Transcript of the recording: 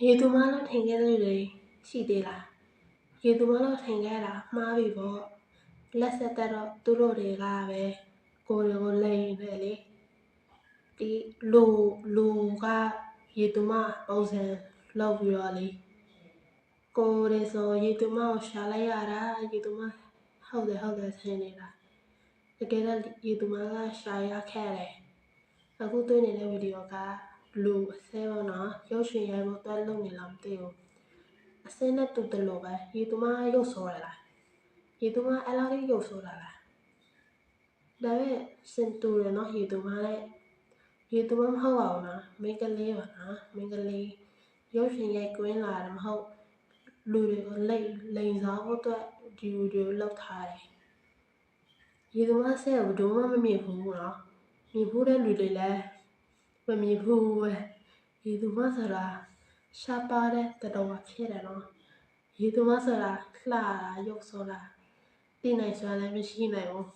ရေသူမလို့ထင်ခဲ့တဲ့လူတွေရှိသေးလားရေသူမလို့ထင်ခဲ့တာမှားပြီပေါ့လက်ဆက်တက်တော့သူတို့တွေကပဲကိုယ်တွေကိုလိန်နေလေဒီလူကရေသူမပုံစံလောက်ပြီးတော့လေကိုယ်တွေဆိုရေသူမကိုရှာလိုက်ရတာရေသူမဟုတ်တယ်ဆင်းနေတာတကယ်တော့ရေသူမကရှာရခဲ့တယ်အခုတွေ့နေတဲ့ဗီဒီယိုကလူအစဲပေါ့နော်ရုပ်ရှင်ရိုက်ဖို့တွက်လုပ်နေလားမသိဘူးအစင်းနဲ့တူတယ်လို့ပဲရေသူမရုပ်ဆိုးရလားရေသူမအဲ့လောက်ကြီးရုပ်ဆိုးတာလားဒါပေမဲ့စင်တူတယ်နော်ရေသူမနဲ့ရေသူမမဟုတ်ပါဘူးနော်မိန်းကလေးပါနော်မိန်းကလေးရုပ်ရှင်ရိုက်ကွင်းလာတယ်မဟုတ်လူတွေကိုလိန်စားဖို့အတွက်ဒီဗီဒီယိုလောက်ထားတယ်ရေသူမဆဲကိုဘယ်သူမှမမြင်ဘူးနော်မြင်ဘူးတဲ့လူတွေလည်းမမြင်ဘူးပဲရေသူမဆိုတာရှားပါတဲ့တတော်ဖြစ်တယ်နော်ရေသူမဆိုတာလှတာရုပ်ဆိုတာသိနိုင်စွမ်းလည်းမရှိနိုင်ဘူး